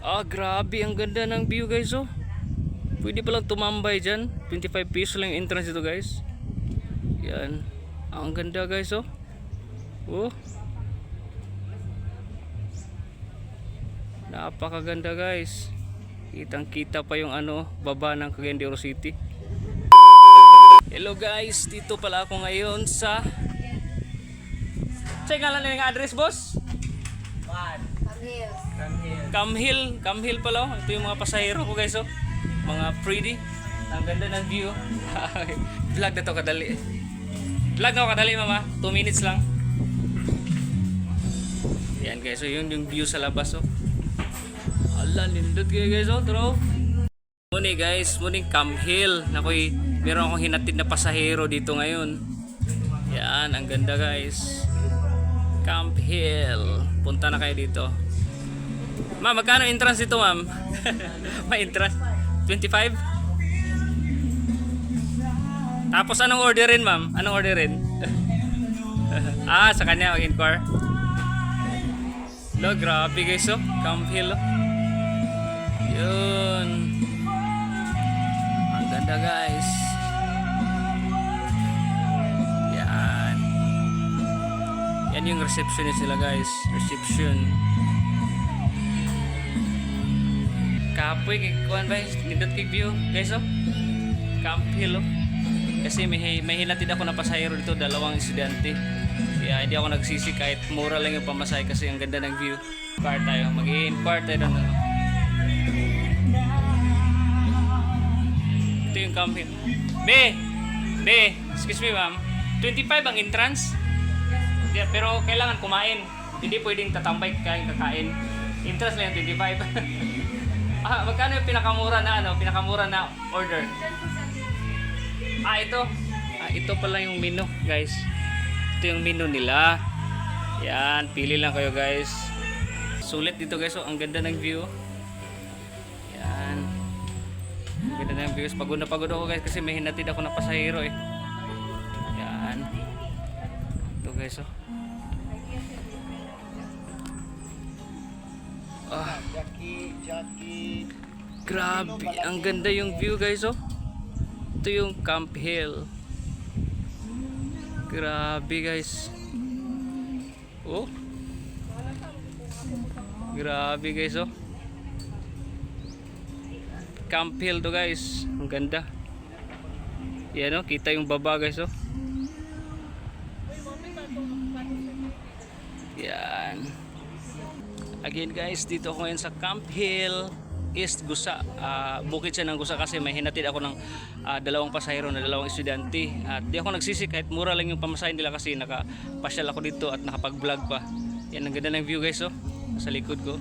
Grabe, ang ganda ng view guys, oh. Pwede palang tumambay dyan. 25 pesos lang yung entrance dito guys. Yan. Ang ganda guys, oh. Oh. Napakaganda guys. Kitang kita pa yung baba ng Cagayan de Oro City. Hello guys, dito pala ako ngayon sa check nga lang yung address, boss. Camhill pala, oh. Ito yung mga pasahero ko guys, oh. Mga pretty. Ang ganda ng view. Vlog na to kadali. Vlog na to kadali, mama. 2 minutes lang. Yan guys, so yun yung view sa labas, oh. Ala, lindot kayo guys, oh. Turo. Muni guys, muni Camhill. Nakoy, meron akong hinatid na pasahero dito ngayon. Yan, ang ganda guys. Camhill. Punta na kayo dito. Ma'am, magkano entrance dito, ma'am? May entrance? 25? Tapos anong orderin, ma'am? Anong orderin? Sa kanya mag-inquire. Lo, grabe guys, oh. Camhill, oh. Yun. Ang ganda guys. Yan. Yan yung receptionist nila guys. Reception. Kapoy, kuhan ba? Nindot kay view guys, oh. Camhill, oh. Kasi may hinatid ako na pasahero dito, 2 estudyante. Kaya hindi ako nagsisi kahit mura lang yung pamasahe kasi ang ganda ng view. Inquire tayo, mag-i-inquire tayo doon. Ito yung Camhill. Excuse me ma'am, 25 ang entrance? Yeah, pero kailangan kumain. Hindi pwedeng tatambay kakain. Entrance lang yung 25. Magkano yung pinakamura na order? Ito. Ito pala yung menu, guys. Ito yung menu nila. Yan, pili lang kayo, guys. Sulit dito, guys. Oh, ang ganda ng view. Yan. Ang ganda ng views. Pagod na pagod ako, guys, kasi may hinatid ako na pasahero, eh. Yan. Ito, guys, oh. Grabe, ang ganda yung view guys, oh. Ito yung Camhill. Grabe guys. Oh. Grabe guys, oh. Camhill to guys. Ang ganda. Yan, oh, kita yung baba guys, oh. Yan. Again guys, dito ako ngayon sa Camhill East Gusa. Bukid siya ng Gusa kasi may hinatid ako ng 2 pasahero na 2 estudyante. At di ako nagsisi kahit mura lang yung pamasahe nila kasi nakapasyal ako dito at nakapag-vlog pa. Yan, ang ganda ng view guys, oh. Sa likod ko.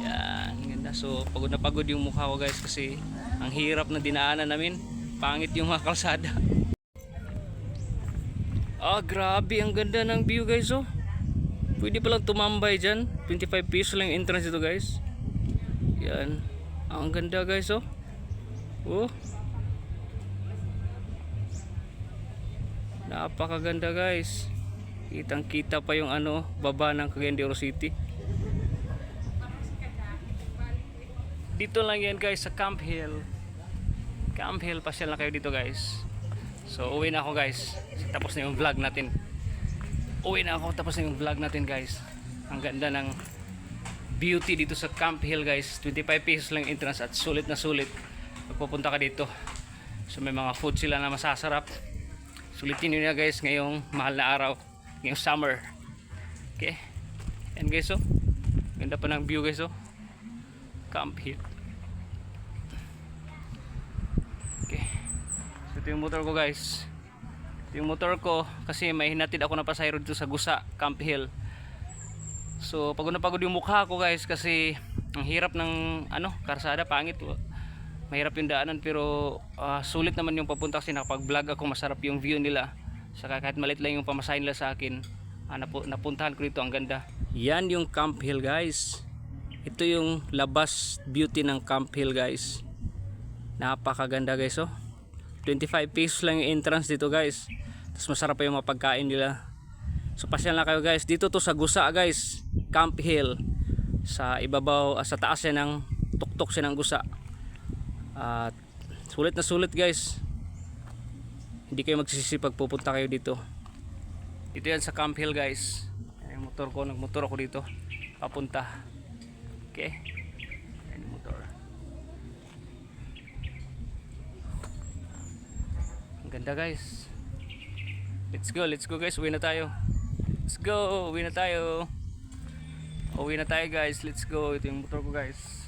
Yan, ganda. So pagod na pagod yung mukha ko guys kasi ang hirap na dinaanan namin. Pangit yung mga kalsada. Grabe, ang ganda ng view guys, oh. Pwede palang tumambay dyan. 25 pesos lang yung entrance dito guys. Yan. Ang ganda guys, oh. Oh. Napakaganda guys. Kitang kita pa yung baba ng Cagayan de Oro City. Dito lang yan guys sa Camhill. Camhill, pasyal na kayo dito guys. So uwi na ako guys. Tapos na yung vlog natin. Tapos na yung vlog natin guys. Ang ganda ng beauty dito sa Camhill guys. 25 pesos lang entrance at sulit na sulit. Pagpupunta ka dito, so may mga food sila na masasarap. Sulitin nyo na guys ngayong mahal na araw, ngayong summer. Okay, yan guys, oh. Ganda pa ng view guys, oh. Camhill. Okay, so ito yung motor ko guys. Ito yung motor ko kasi may hinatid ako na pasahero dito sa Gusa, Camhill. So pagod na pagod yung mukha ko guys kasi ang hirap ng karsada, pangit. Mahirap yung daanan pero sulit naman yung papunta kasi nakapag-vlog ako, masarap yung view nila. Saka kahit malit lang yung pamasahin nila sa akin, napuntahan ko dito, ang ganda. Yan yung Camhill guys. Ito yung labas beauty ng Camhill guys. Napakaganda guys, oh. 25 pesos lang yung entrance dito guys. Tapos masarap pa yung mapagkain nila. So pasyal na kayo guys. Dito to sa Gusa guys, Camhill. sa ibabaw, sa taas siya ng tuktok siya ng gusa. At sulit na sulit guys, hindi kayo magsisisi pag pupunta kayo dito. Dito yan sa Camp Hill guys. Ayan yung motor ko, nagmotor ako dito papunta. Okay, ayan yung motor. Ang ganda guys. Let's go guys, uwi na tayo. Let's go, uwi na tayo. Uwi na tayo guys, let's go. Ito yung motor ko guys.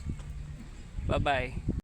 Bye bye.